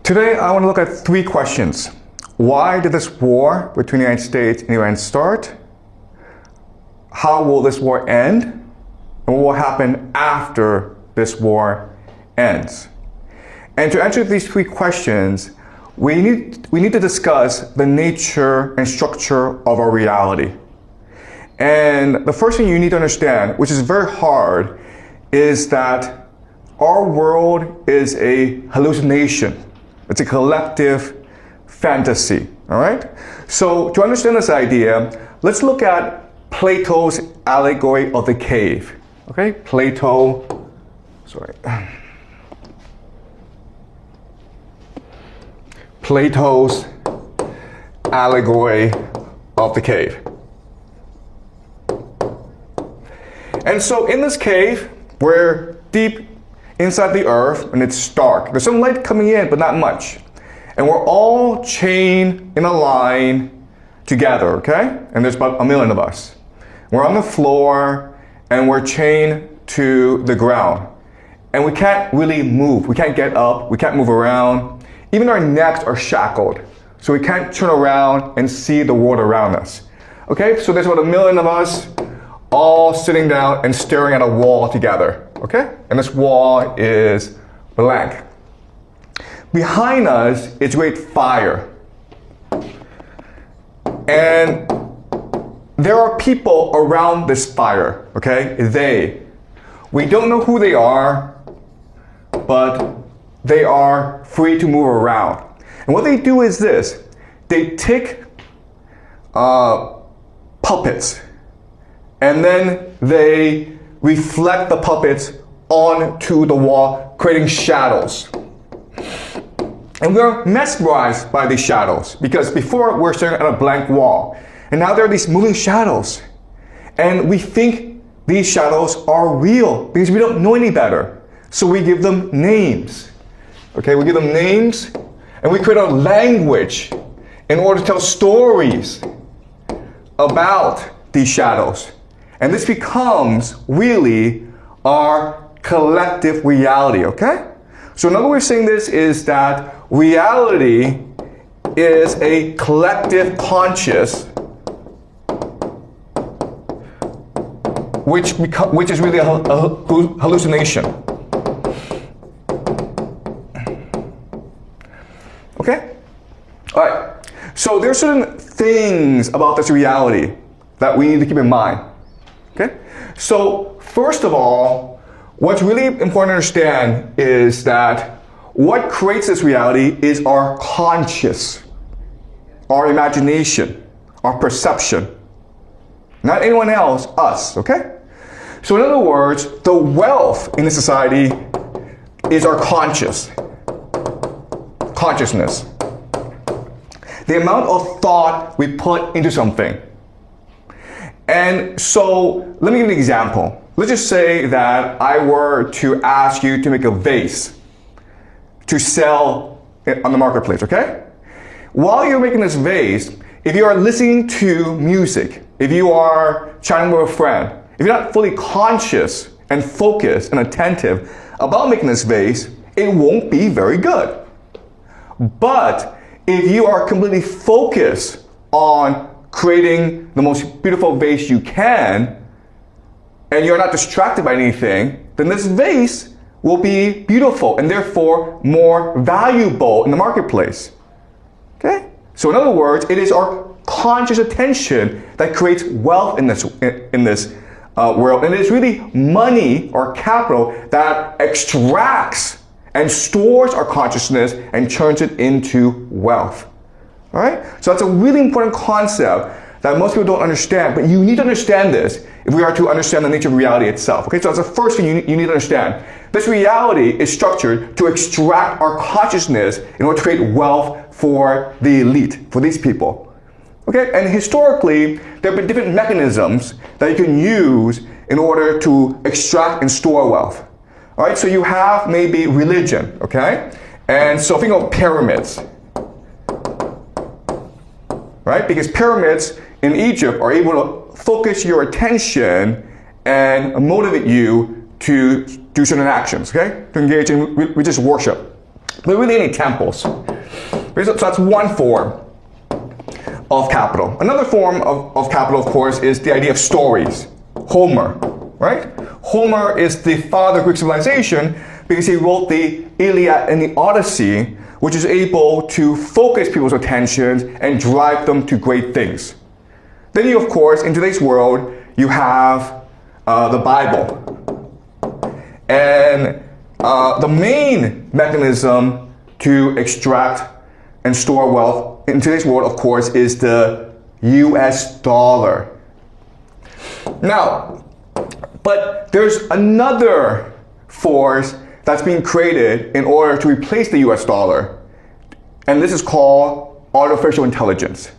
Today, I want to look at three questions. Why did this war between the United States and Iran start? How will this war end? And what will happen after this war ends? And to answer these three questions, we need to discuss the nature and structure of our reality. And the first thing you need to understand, which is very hard, is that our world is a hallucination. It's a collective fantasy, all right? So to understand this idea, let's look at Plato's allegory of the cave, okay? Plato's allegory of the cave. And so in this cave, we're deep inside the earth and it's dark. There's some light coming in, but not much. And we're all chained in a line together, okay? And there's about 1 million of us. We're on the floor and we're chained to the ground. And we can't really move. We can't get up. We can't move around. Even our necks are shackled. So we can't turn around and see the world around us. Okay, so there's about 1 million of us all sitting down and staring at a wall together, okay? And this wall is blank. Behind us is great fire. And there are people around this fire, okay? We don't know who they are, but they are free to move around. And what they do is this: they take puppets, and then they reflect the puppets onto the wall, creating shadows. And we're mesmerized by these shadows, because before we're staring at a blank wall, and now there are these moving shadows. And we think these shadows are real because we don't know any better. So we give them names. Okay, we give them names and we create a language in order to tell stories about these shadows. And this becomes really our collective reality, okay? So another way of saying this is that reality is a collective conscious which is really a hallucination. Okay? All right. So there are certain things about this reality that we need to keep in mind. Okay? So first of all, what's really important to understand is that what creates this reality is our conscious, our imagination, our perception. Not anyone else, us, okay? So in other words, the wealth in this society is our consciousness. The amount of thought we put into something. And so, let me give you an example. Let's just say that I were to ask you to make a vase to sell on the marketplace, okay? While you're making this vase, if you are listening to music, if you are chatting with a friend, if you're not fully conscious and focused and attentive about making this vase, it won't be very good. But if you are completely focused on creating the most beautiful vase you can, and you're not distracted by anything, then this vase will be beautiful and therefore more valuable in the marketplace. Okay? So in other words, it is our conscious attention that creates wealth in this world. And it is really money or capital that extracts and stores our consciousness and turns it into wealth. All right? So that's a really important concept that most people don't understand, but you need to understand this if we are to understand the nature of reality itself. Okay, so that's the first thing you need to understand. This reality is structured to extract our consciousness in order to create wealth for the elite, for these people. Okay, and historically, there have been different mechanisms that you can use in order to extract and store wealth. All right, so you have maybe religion, okay? And so think of pyramids, right? Because pyramids in Egypt are able to focus your attention and motivate you to do certain actions, okay? To engage in religious worship. They're really any temples. So that's one form of capital. Another form of capital, of course, is the idea of stories. Homer, right? Homer is the father of Greek civilization because he wrote the Iliad and the Odyssey, which is able to focus people's attentions and drive them to great things. Then you, of course, in today's world, you have the Bible. And the main mechanism to extract and store wealth in today's world, of course, is the US dollar. Now, but there's another force that's being created in order to replace the US dollar. And this is called artificial intelligence.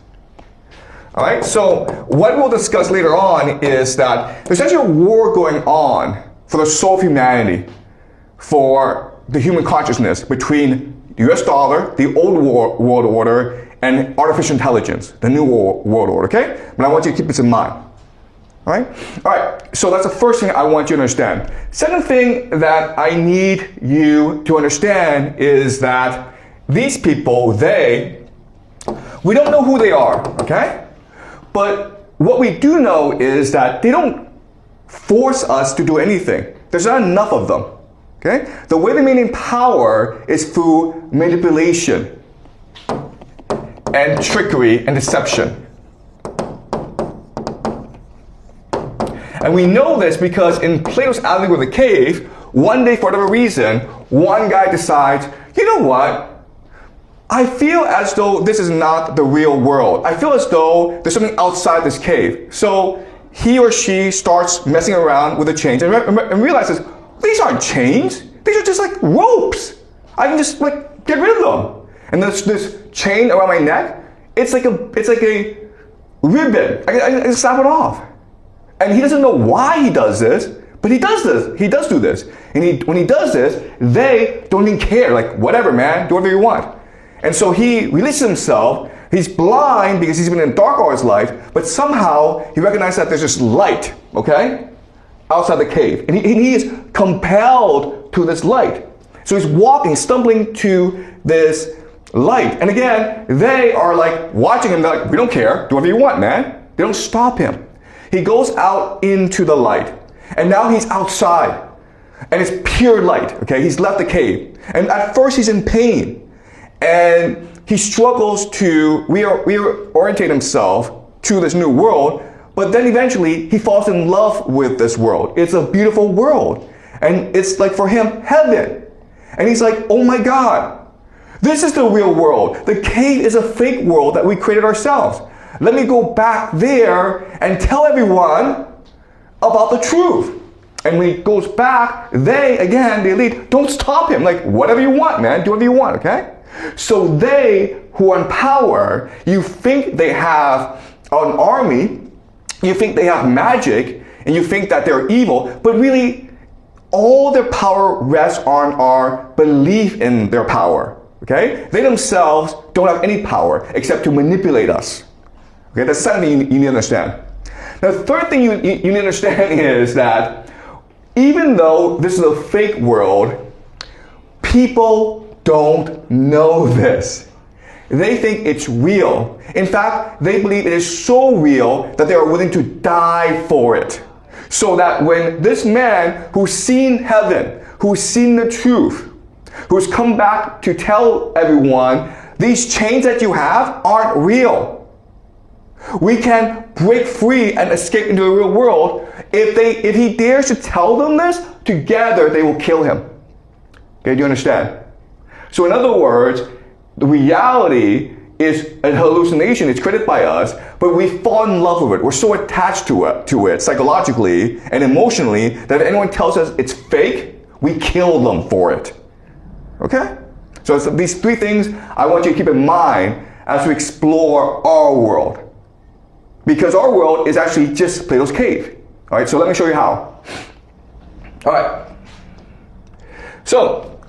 All right, so what we'll discuss later on is that there's actually a war going on for the soul of humanity, for the human consciousness between the US dollar, the old world order, and artificial intelligence, the new world order, okay? But I want you to keep this in mind. All right, so that's the first thing I want you to understand. Second thing that I need you to understand is that these people, we don't know who they are, okay? But what we do know is that they don't force us to do anything. There's not enough of them, okay? The way they maintain power is through manipulation and trickery and deception. And we know this because in Plato's allegory of the cave, one day, for whatever reason, one guy decides, you know what? I feel as though this is not the real world. I feel as though there's something outside this cave. So he or she starts messing around with the chains and realizes, these aren't chains. These are just like ropes. I can just like get rid of them. And this chain around my neck, it's like a ribbon. I can snap it off. And he doesn't know why he does this, but he does this. He does do this. And when he does this, they don't even care. Like, whatever, man, do whatever you want. And so he releases himself. He's blind because he's been in the dark all his life, but somehow he recognizes that there's this light, okay, outside the cave. And he is compelled to this light. So he's walking, stumbling to this light. And again, they are like watching him. They're like, we don't care. Do whatever you want, man. They don't stop him. He goes out into the light. And now he's outside. And it's pure light, okay? He's left the cave. And at first he's in pain. And he struggles to reorientate himself to this new world, but then eventually he falls in love with this world. It's a beautiful world. And it's like for him, heaven. And he's like, oh my God, this is the real world. The cave is a fake world that we created ourselves. Let me go back there and tell everyone about the truth. And when he goes back, the elite, don't stop him. Like, whatever you want, man, do whatever you want, okay? So they who are in power, you think they have an army, you think they have magic, and you think that they're evil, but really all their power rests on our belief in their power, okay? They themselves don't have any power except to manipulate us. Okay, that's the second thing you need to understand. Now, the third thing you need to understand is that even though this is a fake world, people don't know this. They think it's real. In fact, they believe it is so real that they are willing to die for it. So that when this man who's seen heaven, who's seen the truth, who's come back to tell everyone, these chains that you have aren't real. We can break free and escape into the real world. If he dares to tell them this, together they will kill him. Okay, do you understand? So in other words, the reality is a hallucination. It's created by us, but we fall in love with it. We're so attached to it psychologically and emotionally that if anyone tells us it's fake, we kill them for it. Okay? So it's these three things I want you to keep in mind as we explore our world. Because our world is actually just Plato's cave. All right, so let me show you how. All right. So,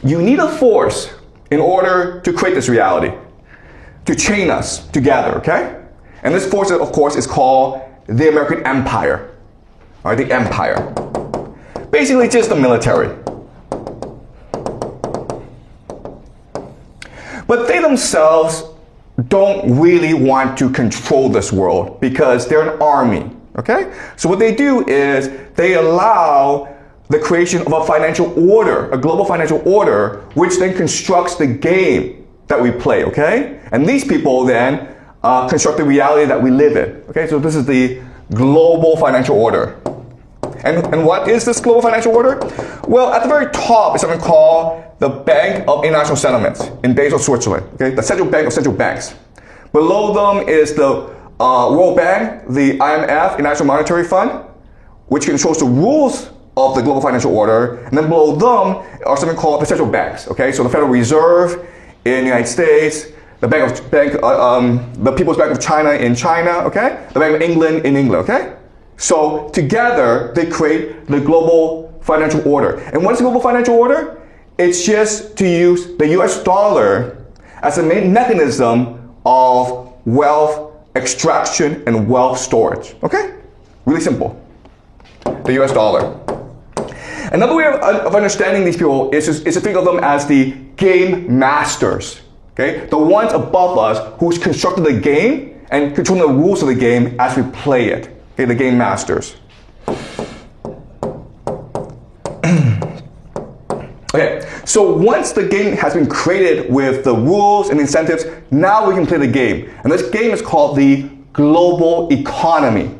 you need a force in order to create this reality, to chain us together, okay? And this force, of course, is called the American Empire. All right, the empire. Basically, just the military. But they themselves don't really want to control this world because they're an army, okay? So what they do is they allow the creation of a financial order, a global financial order, which then constructs the game that we play, okay? And these people then construct the reality that we live in, okay? So this is the global financial order. And what is this global financial order? Well, at the very top is something called the Bank of International Settlements in Basel, Switzerland, okay? The central bank of central banks. Below them is the World Bank, the IMF, International Monetary Fund, which controls the rules of the global financial order. And then below them are something called the central banks, okay? So the Federal Reserve in the United States, the the People's Bank of China in China, okay? The Bank of England in England, okay? So together they create the global financial order. And what is the global financial order? It's just to use the US dollar as a main mechanism of wealth extraction and wealth storage, okay? Really simple. The US dollar. Another way of understanding these people is to think of them as the game masters, okay? The ones above us who's constructed the game and controlling the rules of the game as we play it, okay? The game masters. Okay, so once the game has been created with the rules and incentives, now we can play the game. And this game is called the global economy.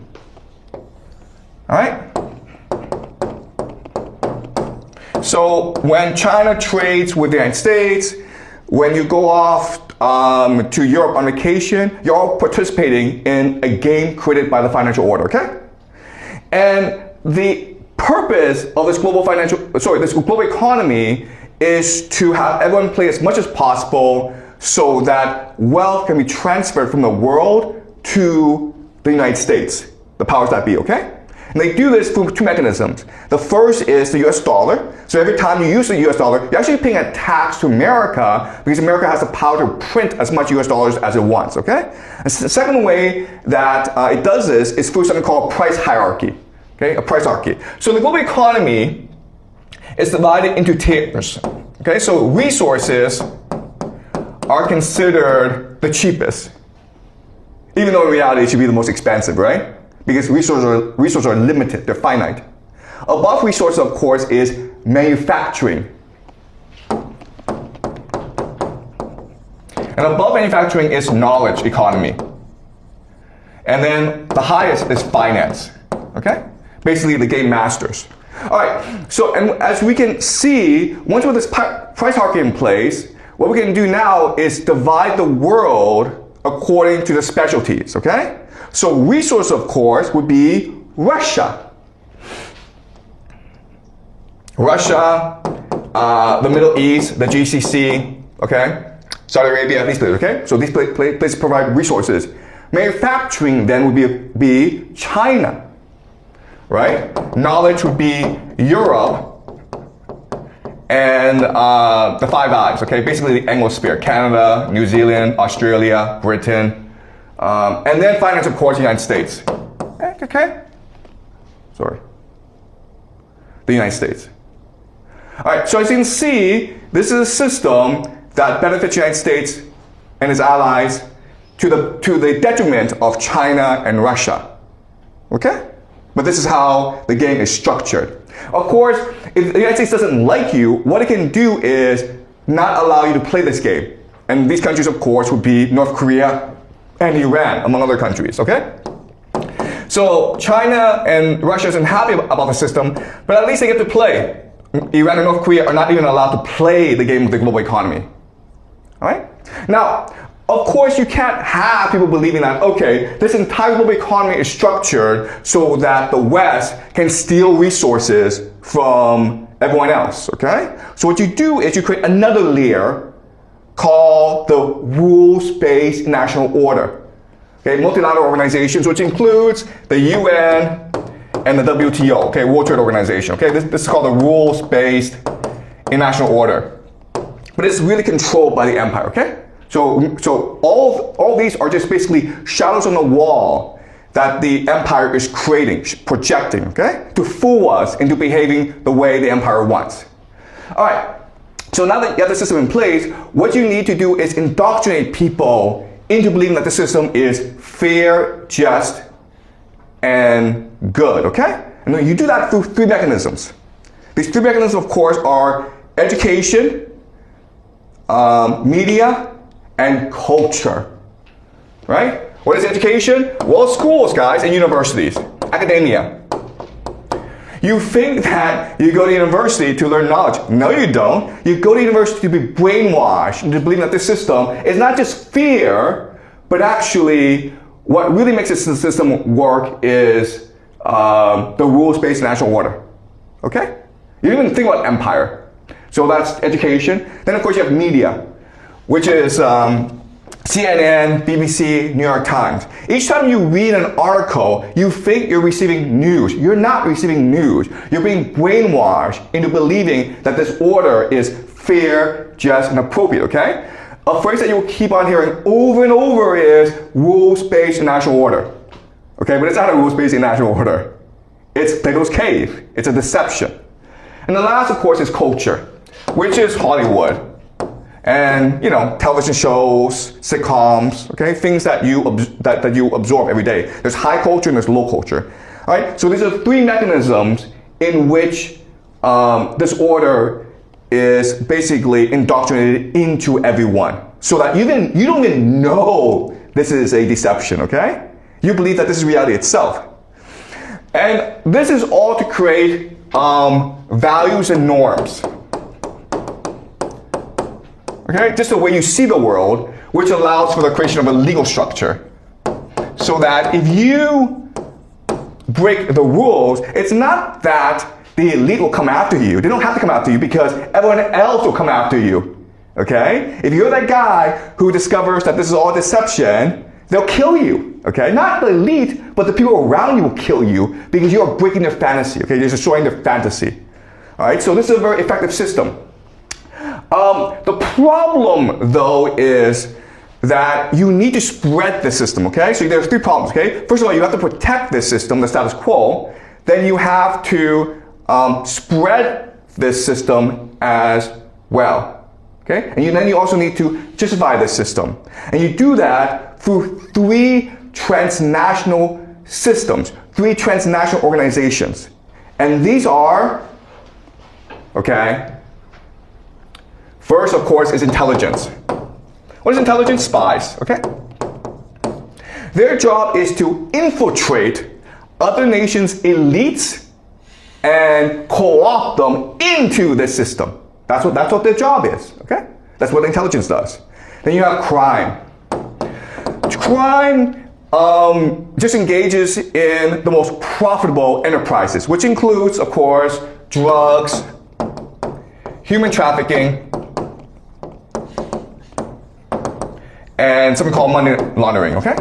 All right? So when China trades with the United States, when you go off to Europe on vacation, you're all participating in a game created by the financial order, okay? And the purpose of this this global economy is to have everyone play as much as possible so that wealth can be transferred from the world to the United States, the powers that be, okay? And they do this through two mechanisms. The first is the US dollar. So every time you use the US dollar, you're actually paying a tax to America because America has the power to print as much US dollars as it wants, okay? And the second way that it does this is through something called price hierarchy, okay? A price hierarchy. So the global economy is divided into tiers, okay? So resources are considered the cheapest, even though in reality it should be the most expensive, right? Because resources are limited, they're finite. Above resources, of course, is manufacturing. And above manufacturing is knowledge economy. And then the highest is finance, okay? Basically the game masters. All right, so and as we can see, once with this price hierarchy in place, what we can do now is divide the world according to the specialties, okay? So resource, of course, would be Russia. Russia, the Middle East, the GCC, okay? Saudi Arabia, these places, okay? So these places provide resources. Manufacturing then would be China, right? Knowledge would be Europe and the Five Eyes, okay? Basically the Anglosphere, Canada, New Zealand, Australia, Britain, and then finance, of course, the United States. Okay? Sorry. The United States. All right, so as you can see, this is a system that benefits the United States and its allies to the detriment of China and Russia. Okay? But this is how the game is structured. Of course, if the United States doesn't like you, what it can do is not allow you to play this game. And these countries, of course, would be North Korea and Iran, among other countries, okay? So China and Russia isn't happy about the system, but at least they get to play. Iran and North Korea are not even allowed to play the game of the global economy. All right? Now, of course, you can't have people believing that, okay, this entire global economy is structured so that the West can steal resources from everyone else, okay? So what you do is you create another layer called the rules-based international order. Okay, multilateral organizations, which includes the UN and the WTO, okay, World Trade Organization. Okay, this is called the rules-based international order. But it's really controlled by the empire, okay? So all these are just basically shadows on the wall that the empire is creating, projecting, okay? To fool us into behaving the way the empire wants. All right, So now that you have the system in place, what you need to do is indoctrinate people into believing that the system is fair, just, and good, okay? And then you do that through three mechanisms. These three mechanisms, of course, are education, media, and culture, right? What is education? Well, schools, guys, and universities, academia. You think that you go to university to learn knowledge. No, you don't. You go to university to be brainwashed into believing that this system is not just fair, but actually what really makes this system work is the rules-based national order. Okay? You don't even think about empire. So that's education. Then, of course, you have media, which is CNN, BBC, New York Times. Each time you read an article, you think you're receiving news. You're not receiving news. You're being brainwashed into believing that this order is fair, just, and appropriate, okay? A phrase that you'll keep on hearing over and over is rules-based national order. Okay, but it's not a rules-based national order. It's Plato's cave. It's a deception. And the last, of course, is culture, which is Hollywood. And, you know, television shows, sitcoms, okay, things that you absorb every day. There's high culture and there's low culture. All right, so these are three mechanisms in which this order is basically indoctrinated into everyone, so that you don't even know this is a deception. Okay, you believe that this is reality itself, and this is all to create values and norms. Okay, just the way you see the world, which allows for the creation of a legal structure. So that if you break the rules, it's not that the elite will come after you. They don't have to come after you because everyone else will come after you. Okay? If you're that guy who discovers that this is all deception, they'll kill you. Okay? Not the elite, but the people around you will kill you because you are breaking their fantasy. Okay? You're destroying their fantasy. All right? So this is a very effective system. The problem, though, is that you need to spread the system, okay? So there's three problems, okay? First of all, you have to protect this system, the status quo. Then you have to spread this system as well, okay? And then you also need to justify this system. And you do that through three transnational systems, three transnational organizations. And these are, okay? First, of course, is intelligence. What is intelligence? Spies, okay? Their job is to infiltrate other nations' elites and co-opt them into the system. That's what their job is, okay? That's what intelligence does. Then you have crime. Crime just engages in the most profitable enterprises, which includes, of course, drugs, human trafficking, and something called money laundering, okay?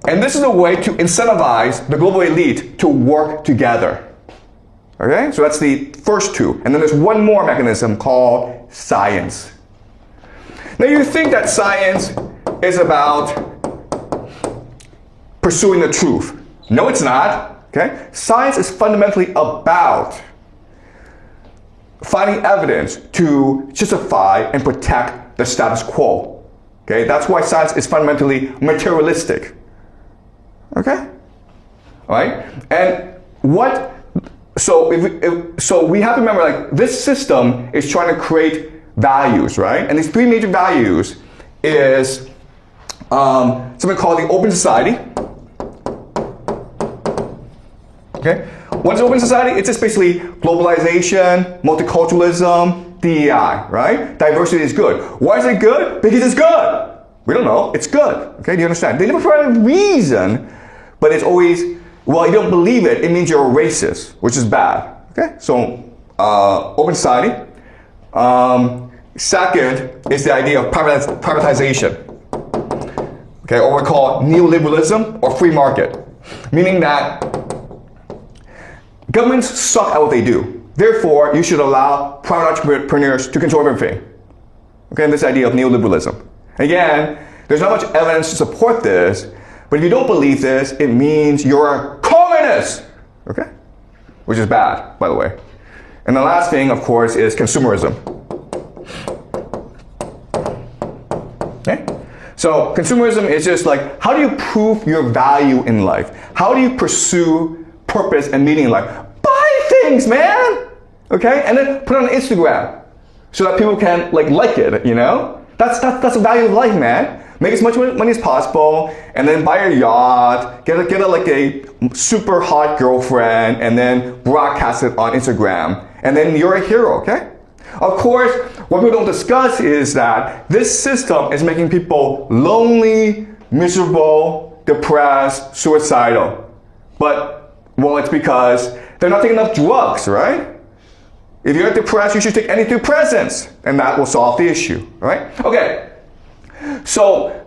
And this is a way to incentivize the global elite to work together. Okay? So that's the first two. And then there's one more mechanism called science. Now you think that science is about pursuing the truth. No, it's not. Okay? Science is fundamentally about finding evidence to justify and protect the status quo. Okay, that's why science is fundamentally materialistic. Okay, all right, and what? So so we have to remember, like, this system is trying to create values, right? And these three major values is something called the open society. Okay, what is open society? It's just basically globalization, multiculturalism, DEI, right? Diversity is good. Why is it good? Because it's good. We don't know. It's good. Okay, do you understand? They never provide a reason, but it's always, well, you don't believe it, it means you're a racist, which is bad. Okay, so open society. Second is the idea of privatization. Okay, or what we call neoliberalism or free market, meaning that governments suck at what they do. Therefore, you should allow private entrepreneurs to control everything. Okay, and this idea of neoliberalism. Again, there's not much evidence to support this, but if you don't believe this, it means you're a communist. Okay? Which is bad, by the way. And the last thing, of course, is consumerism. Okay? So consumerism is just like, how do you prove your value in life? How do you pursue purpose and meaning in life? Buy things, man! Okay? And then put it on Instagram so that people can like it, you know? That's the value of life, man. Make as much money as possible, and then buy a yacht, get a super hot girlfriend, and then broadcast it on Instagram, and then you're a hero, okay? Of course, what people don't discuss is that this system is making people lonely, miserable, depressed, suicidal. But, well, it's because they're not taking enough drugs, right? If you're depressed, you should take antidepressants, and that will solve the issue, right? Okay. So,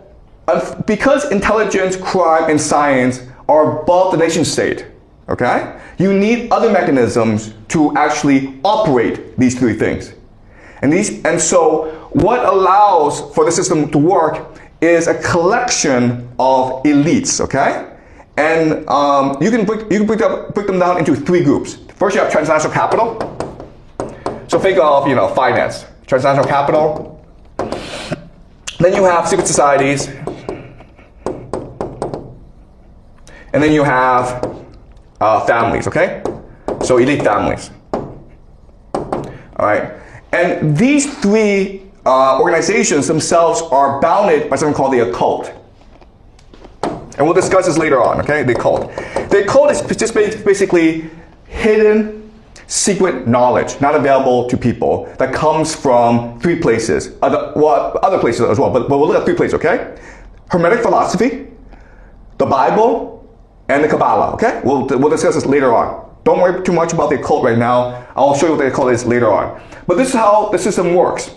because intelligence, crime, and science are above the nation state, okay, you need other mechanisms to actually operate these three things. And so, what allows for the system to work is a collection of elites, okay? And you can break them down into three groups. First, you have transnational capital. So think of, finance, transnational capital. Then you have secret societies. And then you have families, okay? So elite families. All right. And these three organizations themselves are bounded by something called the occult. And we'll discuss this later on, okay? The occult. The occult is just basically hidden, secret knowledge, not available to people, that comes from three places. Other places as well, but we'll look at three places, okay? Hermetic philosophy, the Bible, and the Kabbalah, okay? We'll discuss this later on. Don't worry too much about the occult right now. I'll show you what the occult is later on. But this is how the system works.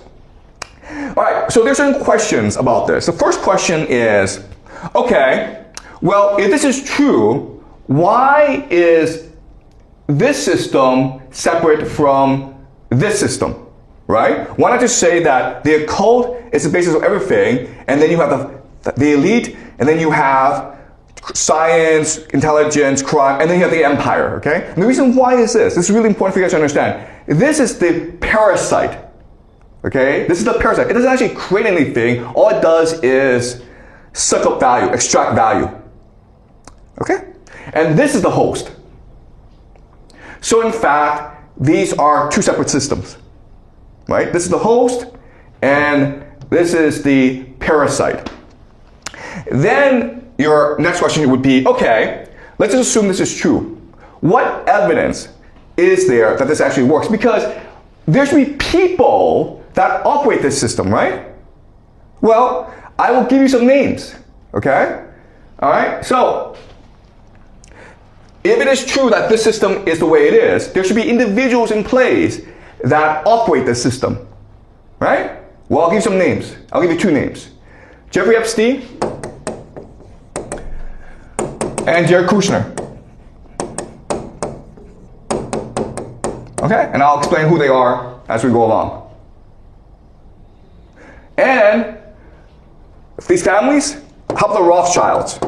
All right, so there's certain questions about this. The first question is, okay, well, if this is true, why is this system separate from this system, right? Why not just say that the occult is the basis of everything, and then you have the elite, and then you have science, intelligence, crime, and then you have the empire, okay? And the reason why is this is really important for you guys to understand. This is the parasite, okay? This is the parasite. It doesn't actually create anything. All it does is suck up value, extract value, okay? And this is the host. So in fact, these are two separate systems, right? This is the host, and this is the parasite. Then your next question would be, okay, let's just assume this is true. What evidence is there that this actually works? Because there should be people that operate this system, right? Well, I will give you some names, okay? All right, so if it is true that this system is the way it is, there should be individuals in place that operate this system, right? Well, I'll give you some names. I'll give you two names. Jeffrey Epstein and Jared Kushner. Okay, and I'll explain who they are as we go along. And these families, how about the Rothschilds?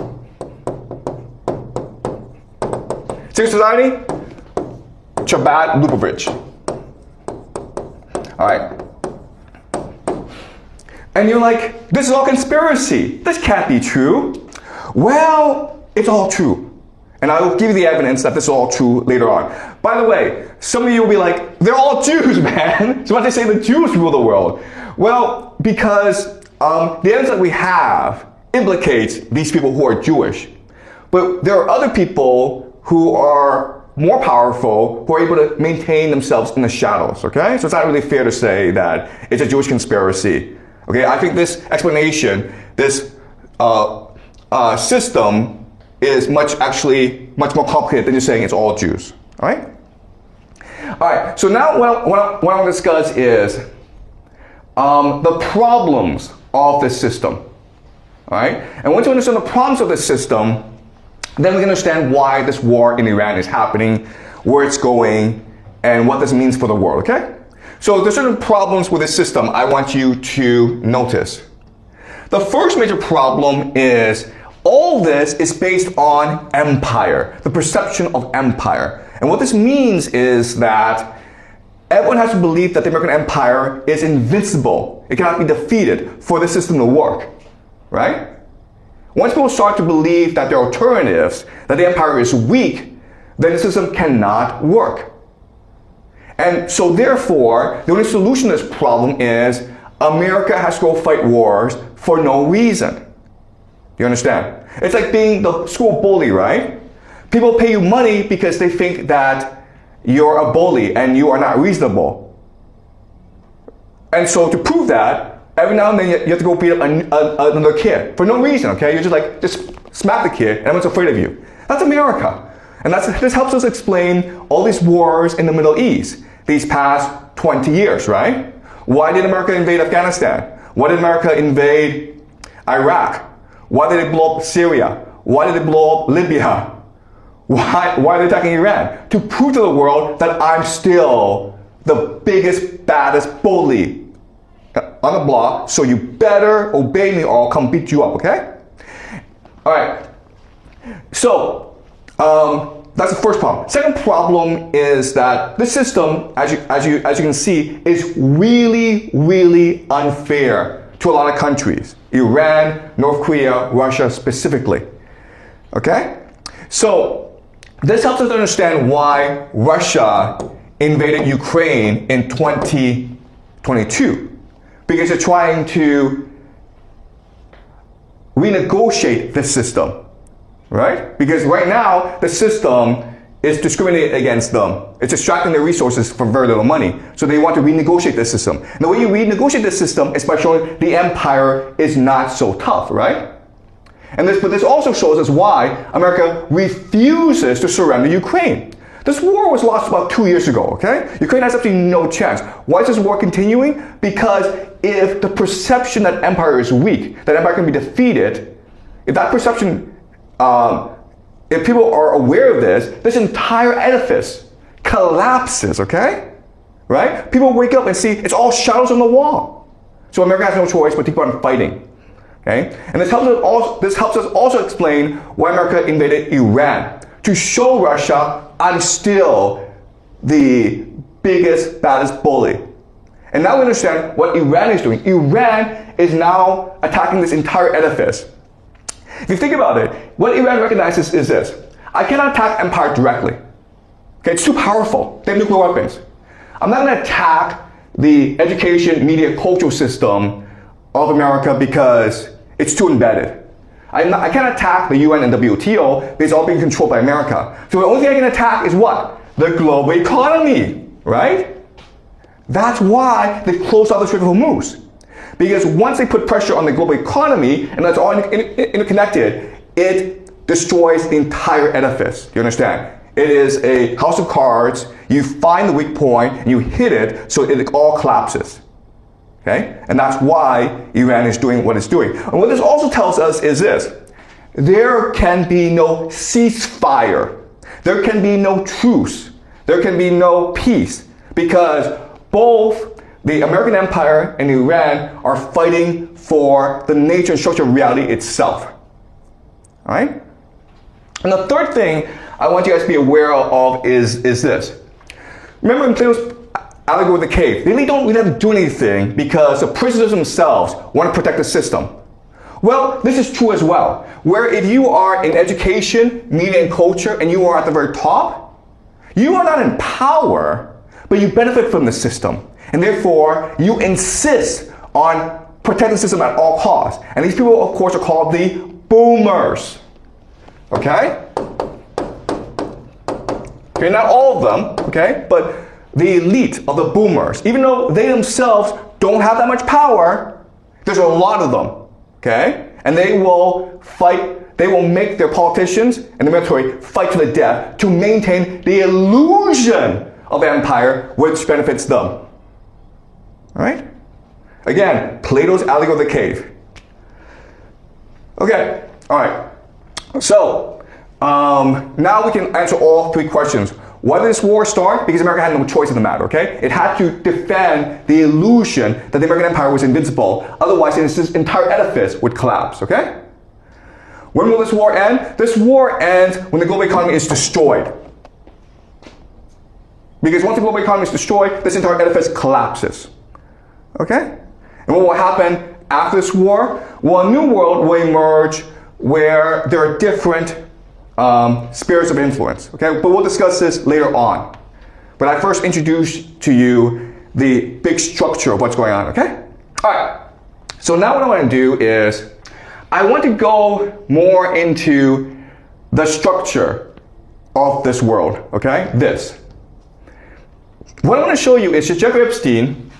Secret Society, Chabad Lubavitch. All right. And you're like, this is all conspiracy. This can't be true. Well, it's all true. And I will give you the evidence that this is all true later on. By the way, some of you will be like, they're all Jews, man. So why do they say the Jews rule the world? Well, because the evidence that we have implicates these people who are Jewish. But there are other people who are more powerful, who are able to maintain themselves in the shadows, okay? So it's not really fair to say that it's a Jewish conspiracy, okay? I think this explanation, this system is much more complicated than just saying it's all Jews, all right? All right, so now what I want to discuss is the problems of this system, all right? And once you understand the problems of this system, then we can understand why this war in Iran is happening, where it's going, and what this means for the world, okay? So there's certain problems with this system I want you to notice. The first major problem is all this is based on empire, the perception of empire. And what this means is that everyone has to believe that the American empire is invincible. It cannot be defeated for the system to work, right? Once people start to believe that there are alternatives, that the empire is weak, then the system cannot work. And so therefore, the only solution to this problem is America has to go fight wars for no reason. You understand? It's like being the school bully, right? People pay you money because they think that you're a bully and you are not reasonable. And so to prove that, every now and then you have to go beat up another kid for no reason, okay? You're just smack the kid and everyone's afraid of you. That's America. And this helps us explain all these wars in the Middle East these past 20 years, right? Why did America invade Afghanistan? Why did America invade Iraq? Why did they blow up Syria? Why did they blow up Libya? Why are they attacking Iran? To prove to the world that I'm still the biggest, baddest bully on the block, so you better obey me or I'll come beat you up, okay? All right. So, that's the first problem. Second problem is that this system, as you can see, is really, really unfair to a lot of countries. Iran, North Korea, Russia specifically. Okay? So, this helps us understand why Russia invaded Ukraine in 2022. Because they're trying to renegotiate this system, right? Because right now, the system is discriminating against them. It's extracting their resources for very little money. So they want to renegotiate this system. And the way you renegotiate this system is by showing the empire is not so tough, right? But this also shows us why America refuses to surrender Ukraine. This war was lost about 2 years ago, okay? Ukraine has absolutely no chance. Why is this war continuing? Because if the perception that empire is weak, that empire can be defeated, if that perception, if people are aware of this entire edifice collapses, okay? Right? People wake up and see it's all shadows on the wall. So America has no choice but to keep on fighting. Okay? And this helps us also explain why America invaded Iran. To show Russia, I'm still the biggest, baddest bully. And now we understand what Iran is doing. Iran is now attacking this entire edifice. If you think about it, what Iran recognizes is this. I cannot attack empire directly. Okay, it's too powerful. They have nuclear weapons. I'm not going to attack the education, media, cultural system of America because it's too embedded. I can't attack the UN and WTO because it's all being controlled by America. So the only thing I can attack is what? The global economy, right? That's why they closed off the Strait of Hormuz. Because once they put pressure on the global economy, and that's all interconnected, it destroys the entire edifice. Do you understand? It is a house of cards. You find the weak point, and you hit it so it all collapses. Okay? And that's why Iran is doing what it's doing. And what this also tells us is this. There can be no ceasefire. There can be no truce. There can be no peace. Because both the American empire and Iran are fighting for the nature and structure of reality itself. Alright? And the third thing I want you guys to be aware of is this. Remember in Plato's allegory with the cave, they really don't have to do anything because the prisoners themselves want to protect the system. Well, this is true as well. Where if you are in education, media, and culture, and you are at the very top, you are not in power, but you benefit from the system. And therefore, you insist on protecting the system at all costs. And these people, of course, are called the boomers. Okay? Okay, not all of them, okay? But the elite of the boomers, even though they themselves don't have that much power, there's a lot of them, okay? And they will fight, they will make their politicians and the military fight to the death to maintain the illusion of empire, which benefits them. All right? Again, Plato's allegory of the cave. Okay, all right. So, now we can answer all three questions. Why did this war start? Because America had no choice in the matter, okay? It had to defend the illusion that the American empire was invincible. Otherwise, this entire edifice would collapse, okay? When will this war end? This war ends when the global economy is destroyed. Because once the global economy is destroyed, this entire edifice collapses. Okay? And what will happen after this war? Well, a new world will emerge where there are different spheres of influence. Okay? But we'll discuss this later on. But I first introduce to you the big structure of what's going on. Okay? All right. So now what I want to do is I want to go more into the structure of this world. Okay? This. What I want to show you is that Jeffrey Epstein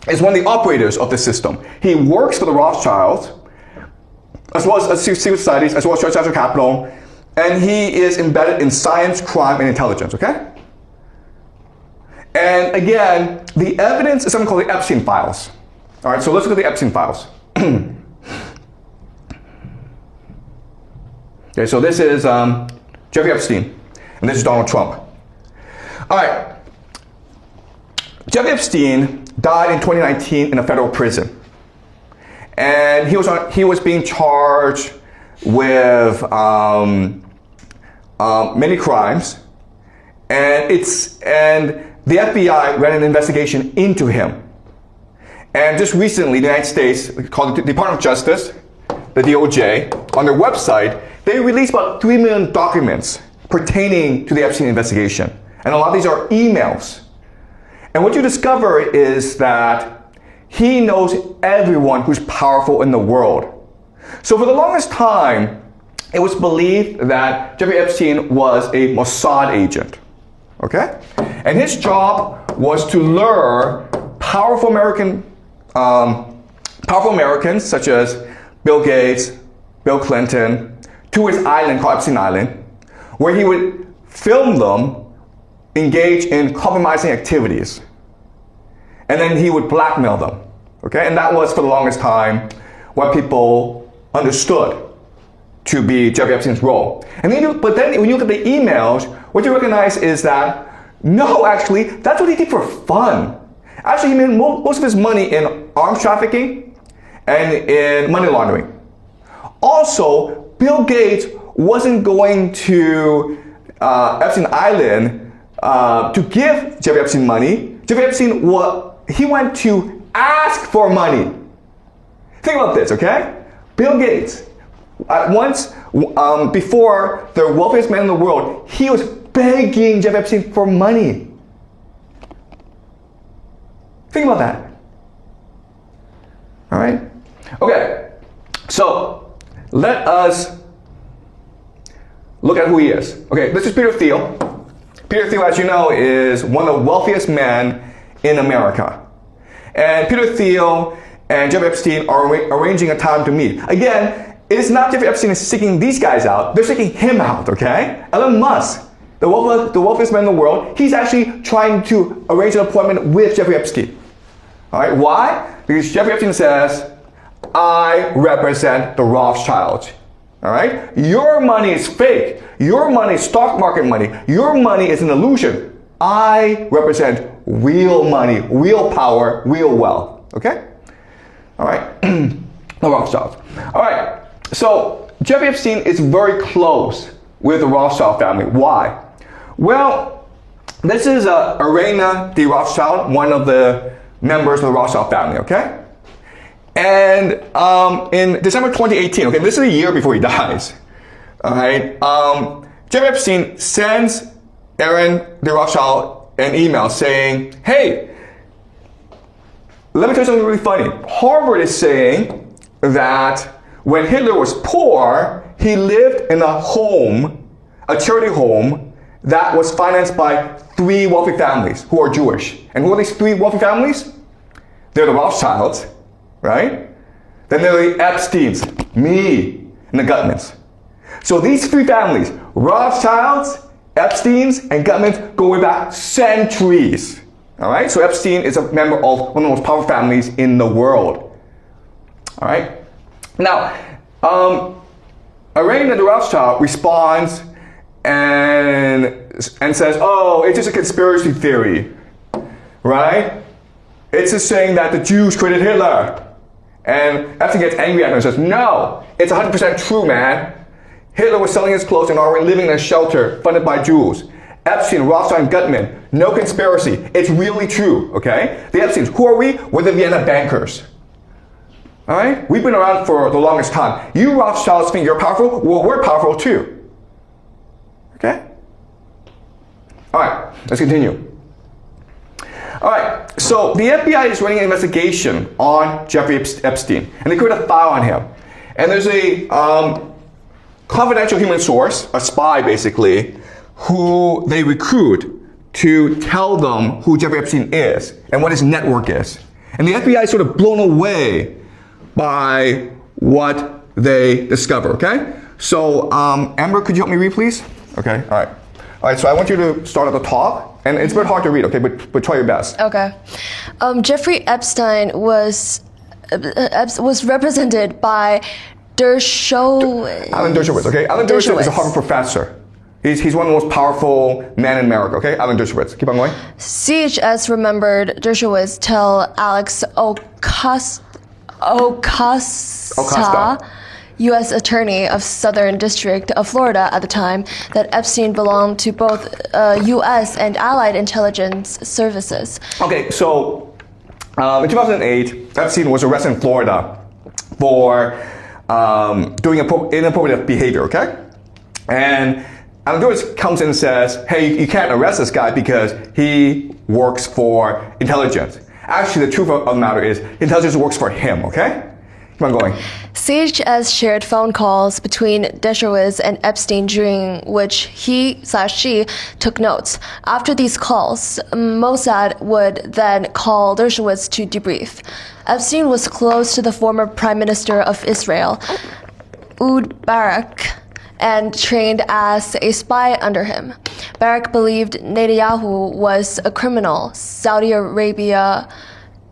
is one of the operators of the system. He works for the Rothschilds, as well as secret societies, as well as structural capital, and he is embedded in science, crime, and intelligence, okay? And again, the evidence is something called the Epstein files. All right, so let's look at the Epstein files. Okay, so this is Jeffrey Epstein, and this is Donald Trump. All right. Jeffrey Epstein died in 2019 in a federal prison, and he was being charged with many crimes, and the FBI ran an investigation into him. And just recently, the United States, called the Department of Justice, the DOJ, on their website, they released about 3 million documents pertaining to the Epstein investigation, and a lot of these are emails. And what you discover is that he knows everyone who's powerful in the world. So for the longest time, it was believed that Jeffrey Epstein was a Mossad agent, okay? And his job was to lure powerful Americans such as Bill Gates, Bill Clinton, to his island called Epstein Island, where he would film them engage in compromising activities. And then he would blackmail them. Okay? And that was for the longest time what people understood to be Jeffrey Epstein's role. But then when you look at the emails, what you recognize is that no, actually, that's what he did for fun. Actually, he made most of his money in arms trafficking and in money laundering. Also, Bill Gates wasn't going to Epstein Island to give Jeffrey Epstein money. Jeffrey Epstein, he went to ask for money. Think about this, okay? Bill Gates, once before the wealthiest man in the world, he was begging Jeffrey Epstein for money. Think about that. All right? Okay, so let us look at who he is. Okay, this is Peter Thiel. Peter Thiel, as you know, is one of the wealthiest men in America. And Peter Thiel and Jeffrey Epstein are arranging a time to meet. Again, it's not Jeffrey Epstein is seeking these guys out, they're seeking him out, okay? Elon Musk, the wealthiest man in the world, he's actually trying to arrange an appointment with Jeffrey Epstein. All right, why? Because Jeffrey Epstein says, I represent the Rothschilds. All right? Your money is fake. Your money is stock market money. Your money is an illusion. I represent real money, real power, real wealth. Okay? All right. The Rothschilds. All right. So Jeffrey Epstein is very close with the Rothschild family. Why? Well, this is Irena de Rothschild, one of the members of the Rothschild family. Okay? And in December 2018, okay, this is a year before he dies, all right, Jeffrey Epstein sends Aaron de Rothschild an email saying, hey, let me tell you something really funny. Harvard is saying that when Hitler was poor, he lived in a home, a charity home, that was financed by 3 wealthy families who are Jewish. And who are these 3 wealthy families? They're the Rothschilds. Right? Then there are the Epsteins, me, and the Gutmans. So these 3 families, Rothschilds, Epsteins, and Gutmans, go way back centuries. All right? So Epstein is a member of one of the most powerful families in the world. All right? Now, Irena de Rothschild responds and says, oh, it's just a conspiracy theory. Right? It's just saying that the Jews created Hitler. And Epstein gets angry at her and says, no, it's 100% true, man. Hitler was selling his clothes and already living in a shelter funded by Jews. Epstein, Rothschild, Gutman, no conspiracy. It's really true, okay? The Epsteins, who are we? We're the Vienna bankers. All right? We've been around for the longest time. You Rothschilds think you're powerful? Well, we're powerful too. Okay? All right, let's continue. All right, so the FBI is running an investigation on Jeffrey Epstein, and they created a file on him. And there's a confidential human source, a spy basically, who they recruit to tell them who Jeffrey Epstein is and what his network is. And the FBI is sort of blown away by what they discover, okay? So, Amber, could you help me read, please? Okay, all right. All right, so I want you to start at the top, and it's very hard to read, okay, but try your best. Okay. Jeffrey Epstein was represented by Alan Dershowitz, okay? Alan Dershowitz is a Harvard professor. He's one of the most powerful men in America, okay? Alan Dershowitz. Keep on going. CHS remembered Dershowitz tell Alex Ocasio, U.S. Attorney of Southern District of Florida at the time, that Epstein belonged to both U.S. and Allied intelligence services. Okay, so in 2008, Epstein was arrested in Florida for doing inappropriate behavior, okay? And Alan Dershowitz comes in and says, hey, you can't arrest this guy because he works for intelligence. Actually, the truth of the matter is, intelligence works for him, okay? Keep on going. CHS shared phone calls between Dershowitz and Epstein during which he/she took notes. After these calls, Mossad would then call Dershowitz to debrief. Epstein was close to the former Prime Minister of Israel, Ehud Barak, and trained as a spy under him. Barak believed Netanyahu was a criminal. Saudi Arabia,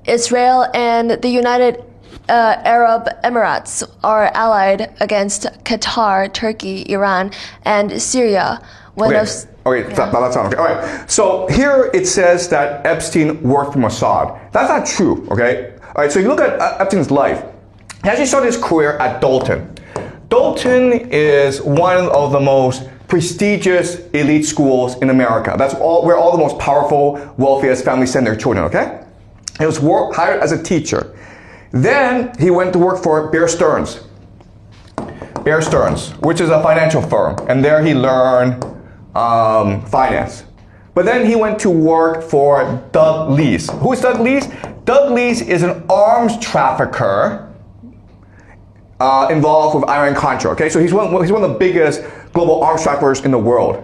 Israel, and the United Arab Emirates are allied against Qatar, Turkey, Iran, and Syria. That's okay. All right. So here it says that Epstein worked for Mossad. That's not true, okay? All right, so you look at Epstein's life. He actually started his career at Dalton. Dalton is one of the most prestigious elite schools in America. That's where all the most powerful, wealthiest families send their children, okay? He was hired as a teacher. Then he went to work for Bear Stearns, which is a financial firm. And there he learned finance. But then he went to work for Doug Leese. Who is Doug Leese? Doug Leese is an arms trafficker involved with Iran-Contra, okay? So he's one of the biggest global arms traffickers in the world.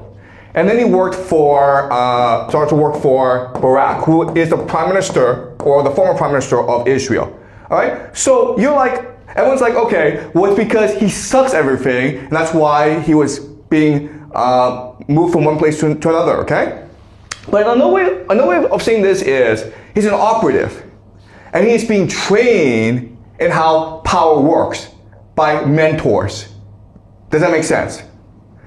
And then he started to work for Barak, who is the prime minister or the former prime minister of Israel. All right? So everyone's like, okay, well, it's because he sucks everything, and that's why he was being moved from one place to another, okay? But another way of saying this is, he's an operative, and he's being trained in how power works by mentors. Does that make sense?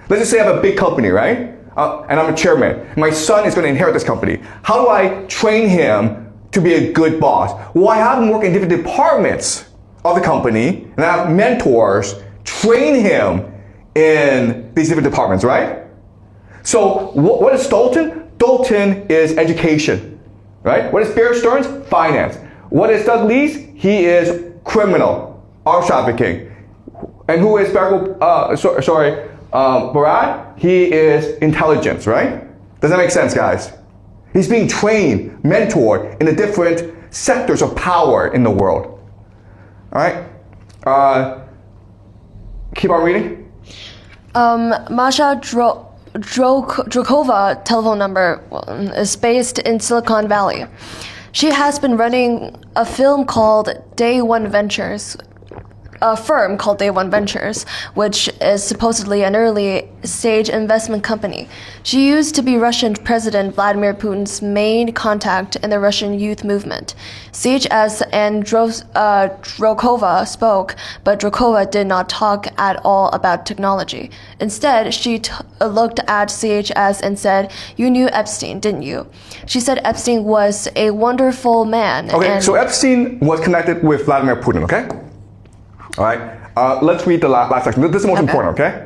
Let's just say I have a big company, right? And I'm a chairman. My son is going to inherit this company. How do I train him to be a good boss? Well, I have him work in different departments of the company, and I have mentors train him in these different departments, right? So what is Dalton? Dalton is education, right? What is Bear Stearns? Finance. What is Doug Leese? He is criminal, arms trafficking. And who is Barak? He is intelligence, right? Does that make sense, guys? He's being trained, mentored in the different sectors of power in the world. All right? Keep on reading. Masha Drokova telephone number is based in Silicon Valley. She has been running a firm called Day One Ventures, which is supposedly an early-stage investment company. She used to be Russian President Vladimir Putin's main contact in the Russian youth movement. CHS and Drokova spoke, but Drokova did not talk at all about technology. Instead, she looked at CHS and said, "You knew Epstein, didn't you?" She said Epstein was a wonderful man. Okay, so Epstein was connected with Vladimir Putin, okay? All right, let's read the last section. This is the most important, okay?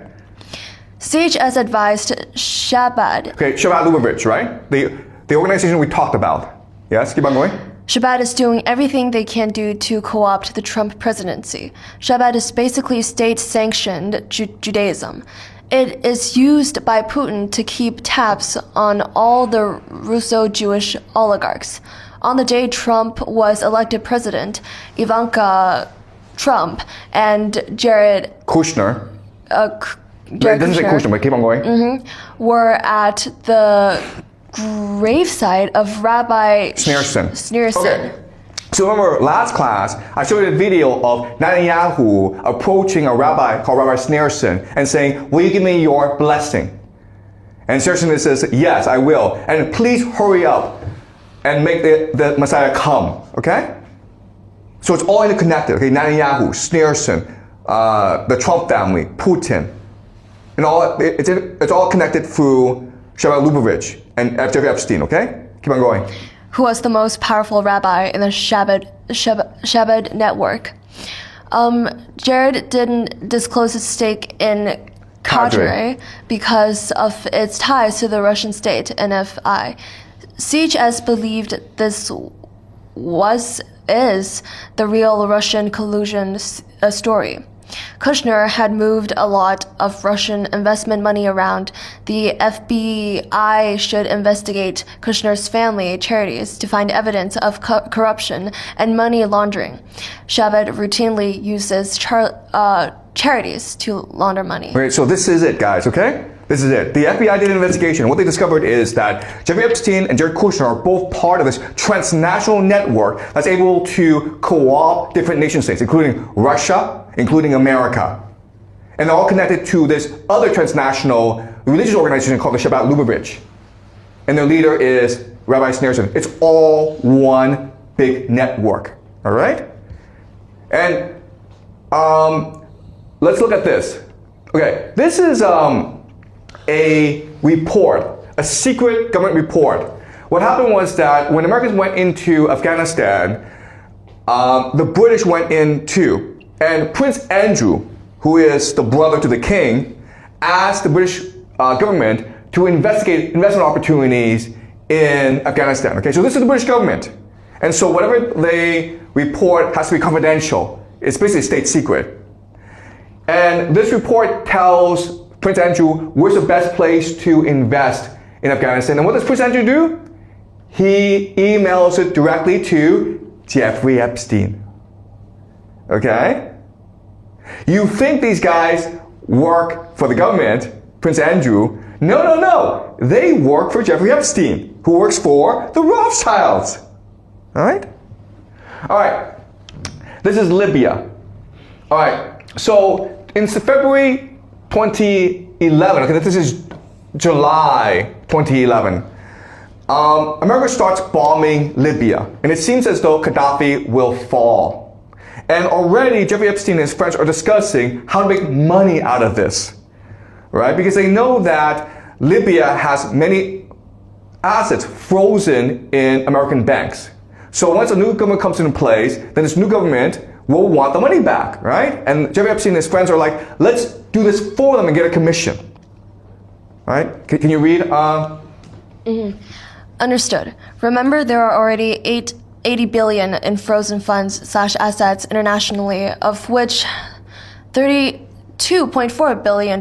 Siege as advised Shabbat. Okay, Shabbat Lubavitch, right? The organization we talked about. Yes, keep on going. Shabbat is doing everything they can do to co-opt the Trump presidency. Shabbat is basically state-sanctioned Judaism. It is used by Putin to keep tabs on all the Russo-Jewish oligarchs. On the day Trump was elected president, Ivanka Trump and Jared Kushner. It doesn't say Kushner Kushner, but keep on going. were at the gravesite of Rabbi Schneerson. Okay. So remember last class, I showed you a video of Netanyahu approaching a rabbi called Rabbi Schneerson and saying, will you give me your blessing? And Schneerson says, yes, I will. And please hurry up and make the Messiah come. Okay? So it's all interconnected. Okay? Netanyahu, Schneerson, the Trump family, Putin. And it's all connected through Shabbat Lubavitch and Jeffrey Epstein, okay? Keep on going. Who was the most powerful rabbi in the Shabbat network. Jared didn't disclose his stake in Cadre because of its ties to the Russian state, NFI. Siege as believed this is the real Russian collusion story. Kushner had moved a lot of Russian investment money around. The FBI should investigate Kushner's family charities to find evidence of corruption and money laundering. Shabbat routinely uses charities to launder money. Okay, so this is it, guys, okay? This is it. The FBI did an investigation. What they discovered is that Jeffrey Epstein and Jared Kushner are both part of this transnational network that's able to co-opt different nation states, including Russia, including America. And they're all connected to this other transnational religious organization called the Shabbat Lubavitch. And their leader is Rabbi Schneerson. It's all one big network, all right? And let's look at this. Okay, this is a report, a secret government report. What happened was that when Americans went into Afghanistan, the British went in too. And Prince Andrew, who is the brother to the king, asked the British government to investigate investment opportunities in Afghanistan. Okay, so this is the British government. And so whatever they report has to be confidential. It's basically state secret. And this report tells Prince Andrew where's the best place to invest in Afghanistan. And what does Prince Andrew do? He emails it directly to Jeffrey Epstein. Okay? You think these guys work for the government, Prince Andrew. No. They work for Jeffrey Epstein, who works for the Rothschilds. All right? All right. This is Libya. All right. So in February 2011, okay, this is July 2011, America starts bombing Libya. And it seems as though Gaddafi will fall. And already Jeffrey Epstein and his friends are discussing how to make money out of this, right? Because they know that Libya has many assets frozen in American banks. So once a new government comes into place, then this new government will want the money back, right? And Jeffrey Epstein and his friends are like, let's do this for them and get a commission. All right? Can you read? Understood. Remember, there are already 80 billion in frozen funds/assets internationally, of which $32.4 billion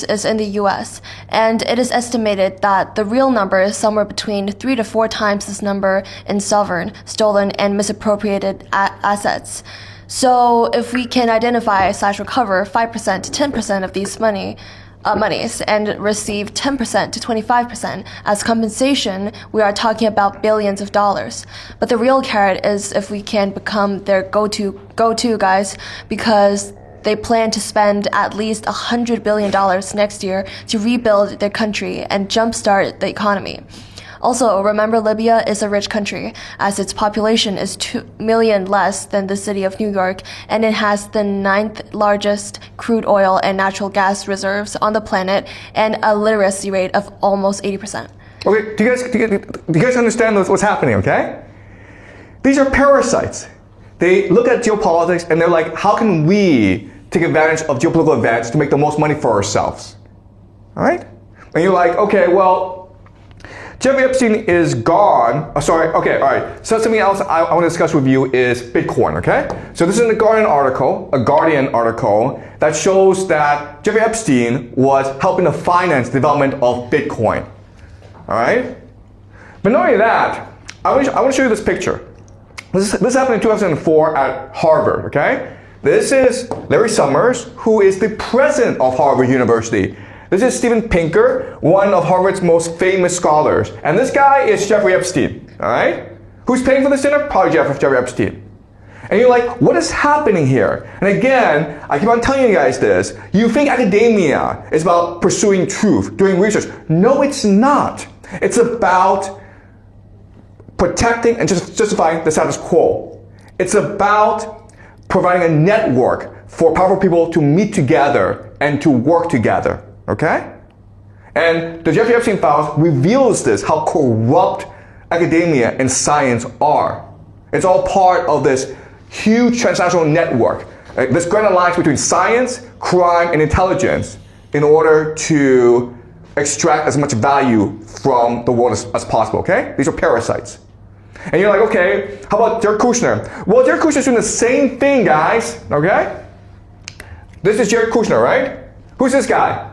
is in the US, and it is estimated that the real number is somewhere between 3 to 4 times this number in sovereign, stolen, and misappropriated assets. So if we can identify/recover 5% to 10% of these monies and receive 10% to 25% as compensation, we are talking about billions of dollars. But the real carrot is if we can become their go-to guys, because they plan to spend at least $100 billion next year to rebuild their country and jumpstart the economy. Also, remember, Libya is a rich country, as its population is 2 million less than the city of New York, and it has the 9th largest crude oil and natural gas reserves on the planet, and a literacy rate of almost 80%. Okay, do you guys understand what's happening, okay? These are parasites. They look at geopolitics and they're like, how can we take advantage of geopolitical events to make the most money for ourselves? All right? And you're like, okay, well, Jeffrey Epstein is gone. Oh, sorry, okay, all right. So something else I want to discuss with you is Bitcoin, okay? So this is a Guardian article that shows that Jeffrey Epstein was helping to finance the development of Bitcoin. All right? But not only that, I want to show you this picture. This happened in 2004 at Harvard, okay? This is Larry Summers, who is the president of Harvard University. This is Steven Pinker, one of Harvard's most famous scholars. And this guy is Jeffrey Epstein, all right? Who's paying for this dinner? Probably Jeffrey Epstein. And you're like, what is happening here? And again, I keep on telling you guys this. You think academia is about pursuing truth, doing research. No, it's not. It's about protecting and justifying the status quo. It's about providing a network for powerful people to meet together and to work together, okay? And the Jeffrey Epstein files reveals this, how corrupt academia and science are. It's all part of this huge transnational network, this grand alliance between science, crime, and intelligence in order to extract as much value from the world as possible, okay? These are parasites. And you're like, okay, how about Jared Kushner? Well, Jared Kushner's doing the same thing, guys, okay? This is Jared Kushner, right? Who's this guy?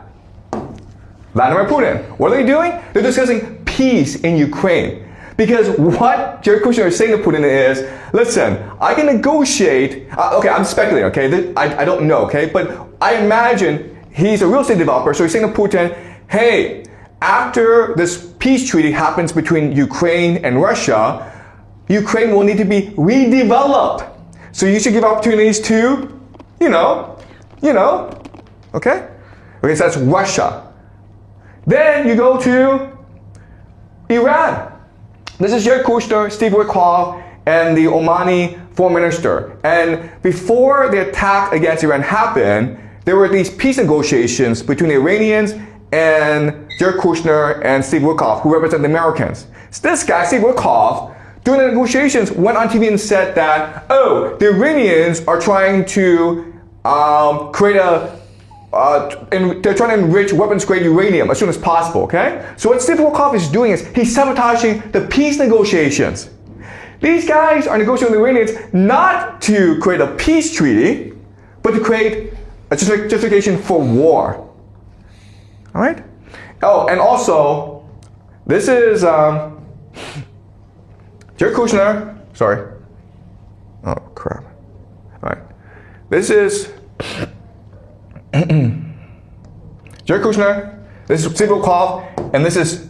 Vladimir Putin. What are they doing? They're discussing peace in Ukraine. Because what Jared Kushner is saying to Putin is, listen, I can negotiate, okay, I'm speculating, okay? I don't know, okay? But I imagine he's a real estate developer, so he's saying to Putin, hey, after this peace treaty happens between Ukraine and Russia, Ukraine will need to be redeveloped. So you should give opportunities to, you know, okay? Okay, so that's Russia. Then you go to Iran. This is Jared Kushner, Steve Witkoff, and the Omani foreign minister. And before the attack against Iran happened, there were these peace negotiations between the Iranians and Jared Kushner and Steve Witkoff, who represent the Americans. So this guy, Steve Witkoff, during the negotiations, went on TV and said that, oh, the Iranians are trying to they're trying to enrich weapons-grade uranium as soon as possible, okay? So what Steve Witkoff is doing is he's sabotaging the peace negotiations. These guys are negotiating with the Iranians not to create a peace treaty, but to create a justification for war. All right? Oh, and also, this is Jared Kushner. Sorry. Oh, crap. All right. This is Jared Kushner, this is Steve Witkoff, and this is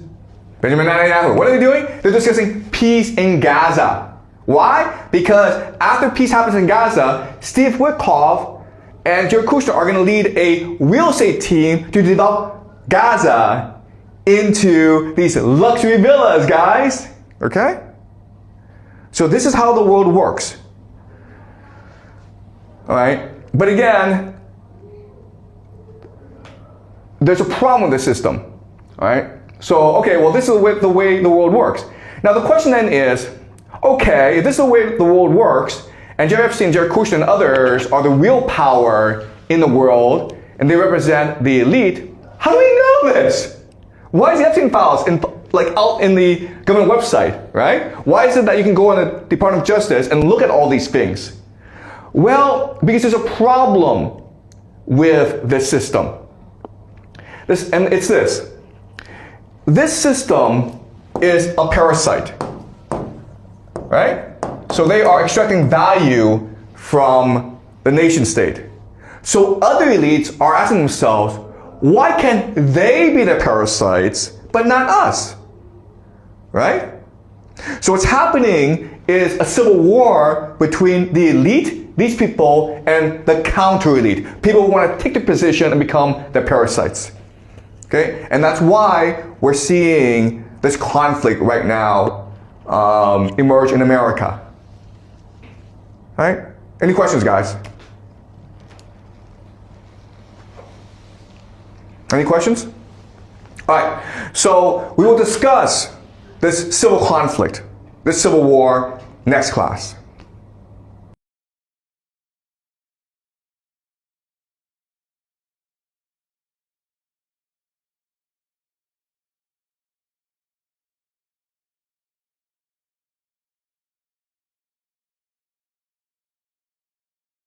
Benjamin Netanyahu. What are they doing? They're discussing peace in Gaza. Why? Because after peace happens in Gaza, Steve Witkoff and Jared Kushner are going to lead a real estate team to develop Gaza into these luxury villas, guys. Okay? So this is how the world works. All right? But again, there's a problem with the system, all right? So, okay, well, this is the way the world works. Now, the question then is, okay, if this is the way the world works, and Jeffrey Epstein, Jared Kushner, and others are the real power in the world, and they represent the elite, how do we know this? Why is the Epstein files out in the government website, right? Why is it that you can go on the Department of Justice and look at all these things? Well, because there's a problem with this system. And it's this. This system is a parasite, right? So they are extracting value from the nation state. So other elites are asking themselves, why can't they be the parasites, but not us, right? So what's happening is a civil war between the elite, these people, and the counter-elite. People who want to take the position and become the parasites. Okay? And that's why we're seeing this conflict right now emerge in America. All right? Any questions, guys? Any questions? All right. So we will discuss this civil conflict, this civil war, next class.